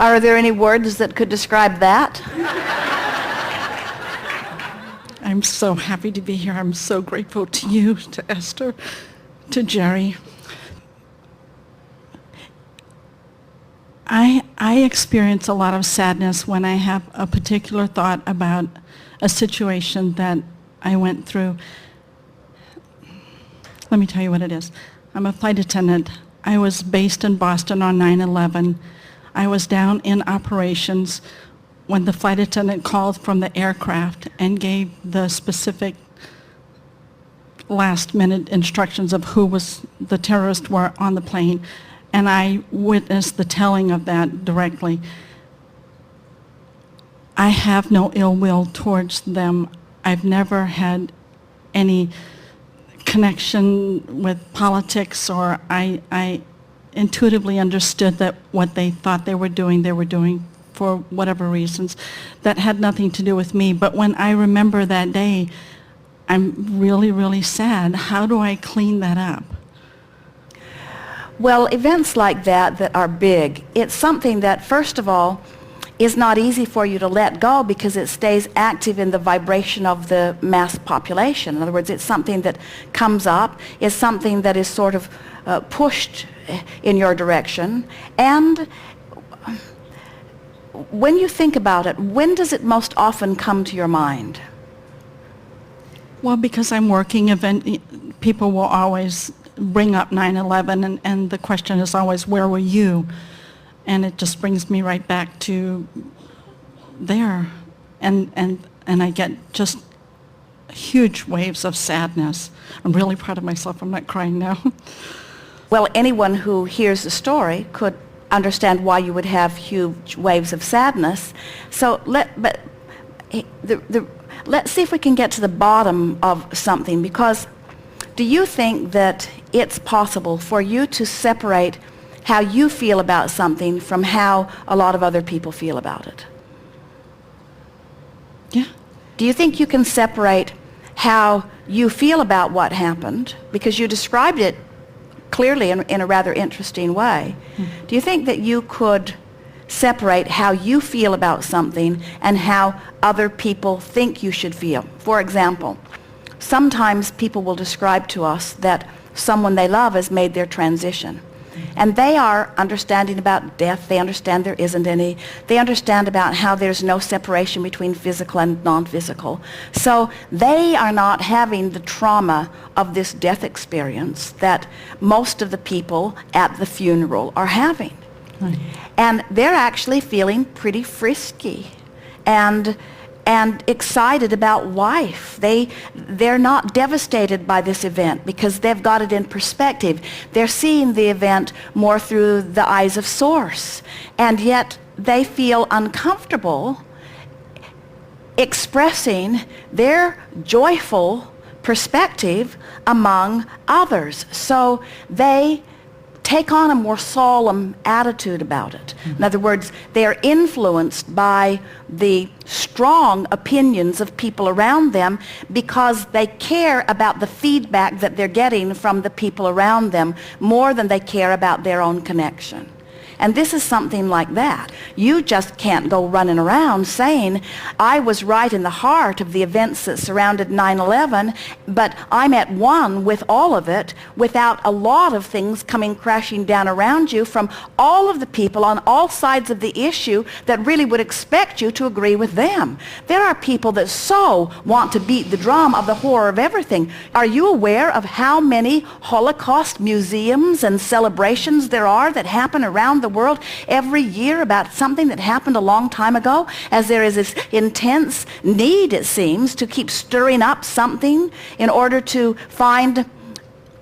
Are there any words that could describe that? I'm so happy to be here. I'm so grateful to you, to Esther, to Jerry. I experience a lot of sadness when I have a particular thought about a situation that I went through. Let me tell you what it is. I'm a flight attendant. I was based in Boston on 9/11. I was down in operations when the flight attendant called from the aircraft and gave the specific last-minute instructions of who the terrorists were on the plane. And I witnessed the telling of that directly. I have no ill will towards them. I've never had any connection with politics, or I intuitively understood that what they thought they were doing for whatever reasons. That had nothing to do with me. But when I remember that day, I'm really, really sad. How do I clean that up? Well, events like that are big, it's something that, first of all, is not easy for you to let go because it stays active in the vibration of the mass population. In other words, it's something that comes up, is something that is sort of pushed in your direction. And when you think about it, when does it most often come to your mind? Well, because I'm working, people will always bring up 9/11, and the question is always, where were you? And it just brings me right back to there. And I get just huge waves of sadness. I'm really proud of myself. I'm not crying now. Well, anyone who hears the story could understand why you would have huge waves of sadness. So let's see if we can get to the bottom of something, because do you think that it's possible for you to separate how you feel about something from how a lot of other people feel about it? Yeah. Do you think you can separate how you feel about what happened, because you described it clearly in a rather interesting way? Do you think that you could separate how you feel about something and how other people think you should feel? For example, sometimes people will describe to us that someone they love has made their transition. And they are understanding about death. They understand there isn't any. They understand about how there's no separation between physical and non-physical. So they are not having the trauma of this death experience that most of the people at the funeral are having. Right. And they're actually feeling pretty frisky and excited about life. They're not devastated by this event because they've got it in perspective. They're seeing the event more through the eyes of Source, and yet they feel uncomfortable expressing their joyful perspective among others. So they take on a more solemn attitude about it. In other words, they are influenced by the strong opinions of people around them because they care about the feedback that they're getting from the people around them more than they care about their own connection. And this is something like that. You just can't go running around saying, I was right in the heart of the events that surrounded 9/11, but I'm at one with all of it without a lot of things coming crashing down around you from all of the people on all sides of the issue that really would expect you to agree with them. There are people that so want to beat the drum of the horror of everything. Are you aware of how many Holocaust museums and celebrations there are that happen around the world every year about something that happened a long time ago, as there is this intense need, it seems, to keep stirring up something in order to find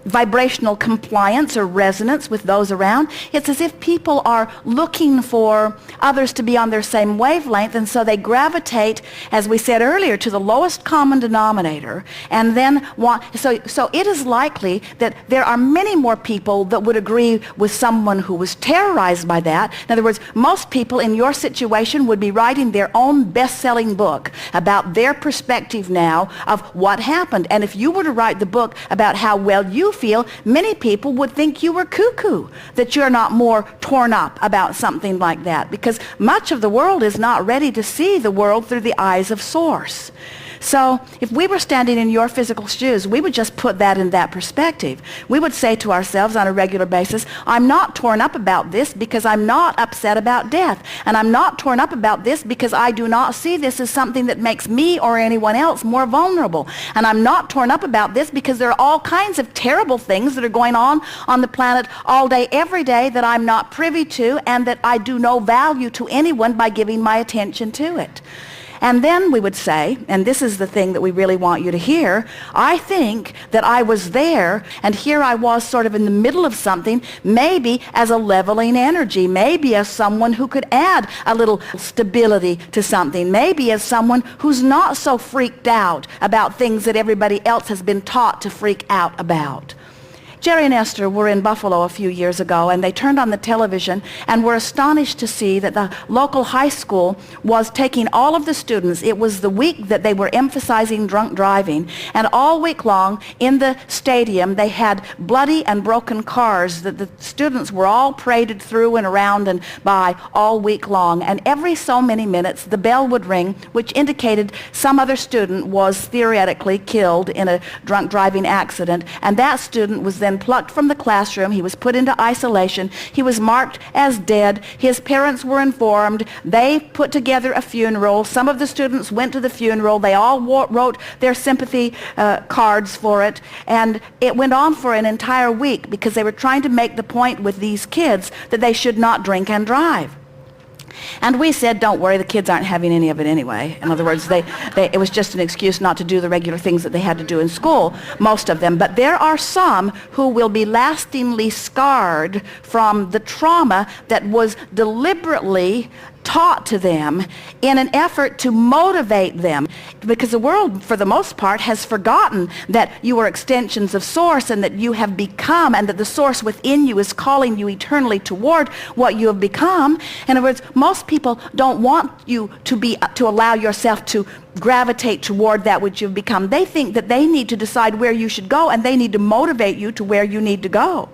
vibrational compliance or resonance with those around? It's as if people are looking for others to be on their same wavelength, and so they gravitate, as we said earlier, to the lowest common denominator, and then so it is likely that there are many more people that would agree with someone who was terrorized by that. In other words, most people in your situation would be writing their own best-selling book about their perspective now of what happened. And if you were to write the book about how well you feel, many people would think you were cuckoo, that you're not more torn up about something like that, because much of the world is not ready to see the world through the eyes of Source. So if we were standing in your physical shoes, we would just put that in that perspective. We would say to ourselves on a regular basis, I'm not torn up about this because I'm not upset about death. And I'm not torn up about this because I do not see this as something that makes me or anyone else more vulnerable. And I'm not torn up about this because there are all kinds of terrible things that are going on the planet all day, every day, that I'm not privy to, and that I do no value to anyone by giving my attention to it. And then we would say, and this is the thing that we really want you to hear, I think that I was there, and here I was sort of in the middle of something, maybe as a leveling energy, maybe as someone who could add a little stability to something, maybe as someone who's not so freaked out about things that everybody else has been taught to freak out about. Jerry and Esther were in Buffalo a few years ago, and they turned on the television and were astonished to see that the local high school was taking all of the students. It was the week that they were emphasizing drunk driving, and all week long in the stadium they had bloody and broken cars that the students were all paraded through and around and by all week long. And every so many minutes the bell would ring, which indicated some other student was theoretically killed in a drunk driving accident, and that student was then plucked from the classroom. He was put into isolation. He was marked as dead. His parents were informed. They put together a funeral. Some of the students went to the funeral. They all wrote their sympathy cards for it, and it went on for an entire week because they were trying to make the point with these kids that they should not drink and drive. And we said, don't worry, the kids aren't having any of it anyway. In other words, it was just an excuse not to do the regular things that they had to do in school, most of them. But there are some who will be lastingly scarred from the trauma that was deliberately taught to them in an effort to motivate them, because the world for the most part has forgotten that you are extensions of Source and that you have become, and that the Source within you is calling you eternally toward what you have become. In other words, most people don't want you to allow yourself to gravitate toward that which you've become. They think that they need to decide where you should go, and they need to motivate you to where you need to go.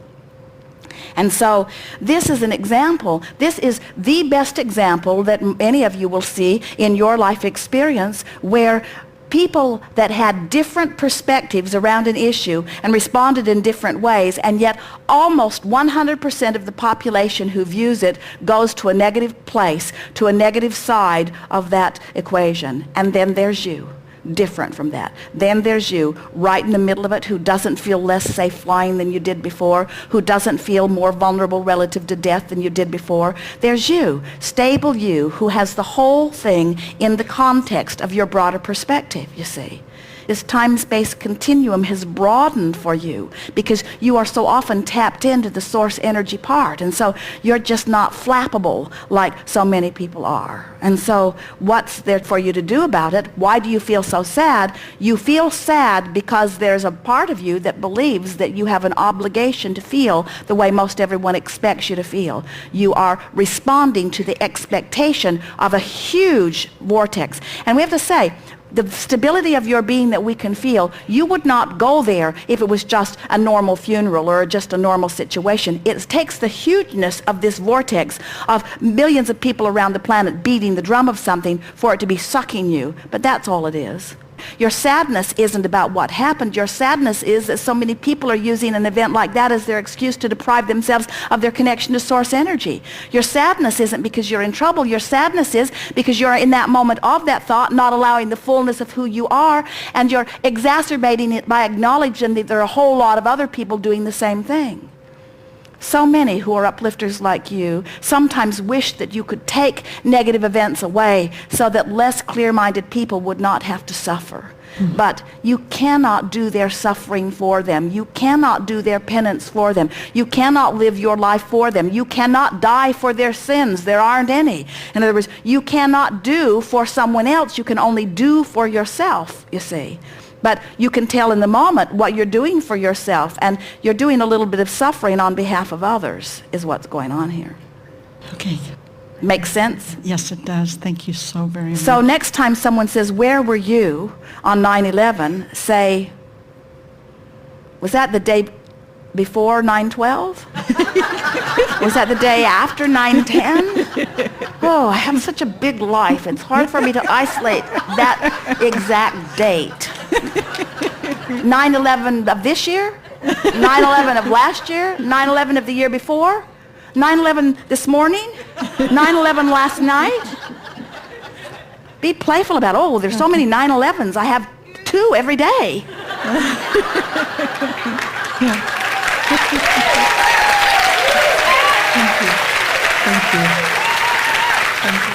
And so this is an example. This is the best example that any of you will see in your life experience, where people that had different perspectives around an issue and responded in different ways, and yet almost 100% of the population who views it goes to a negative place, to a negative side of that equation. And then there's you, different from that. Then there's you, right in the middle of it, who doesn't feel less safe flying than you did before, who doesn't feel more vulnerable relative to death than you did before. There's you, stable you, who has the whole thing in the context of your broader perspective, you see. This time-space continuum has broadened for you because you are so often tapped into the Source energy part, and so you're just not flappable like so many people are. And so what's there for you to do about it? Why do you feel so sad? You feel sad because there's a part of you that believes that you have an obligation to feel the way most everyone expects you to feel. You are responding to the expectation of a huge vortex. And we have to say, the stability of your being that we can feel, you would not go there if it was just a normal funeral or just a normal situation. It takes the hugeness of this vortex of millions of people around the planet beating the drum of something for it to be sucking you. But that's all it is. Your sadness isn't about what happened. Your sadness is that so many people are using an event like that as their excuse to deprive themselves of their connection to Source energy. Your sadness isn't because you're in trouble. Your sadness is because you're in that moment of that thought, not allowing the fullness of who you are, and you're exacerbating it by acknowledging that there are a whole lot of other people doing the same thing. So many who are uplifters like you sometimes wish that you could take negative events away so that less clear-minded people would not have to suffer. Mm-hmm. But you cannot do their suffering for them. You cannot do their penance for them. You cannot live your life for them. You cannot die for their sins. There aren't any. In other words, you cannot do for someone else. You can only do for yourself, you see. But you can tell in the moment what you're doing for yourself, and you're doing a little bit of suffering on behalf of others is what's going on here. Okay. Makes sense? Yes, it does. Thank you so very much. So next time someone says, where were you on 9/11, say, was that the day before 9/12? Was that the day after 9/10? Oh, I have such a big life. It's hard for me to isolate that exact date. 9/11 of this year? 9/11 of last year? 9/11 of the year before? 9/11 this morning? 9/11 last night? Be playful about, oh, there's so many 9/11s. I have 2 every day. Thank you. Thank you. Thank you.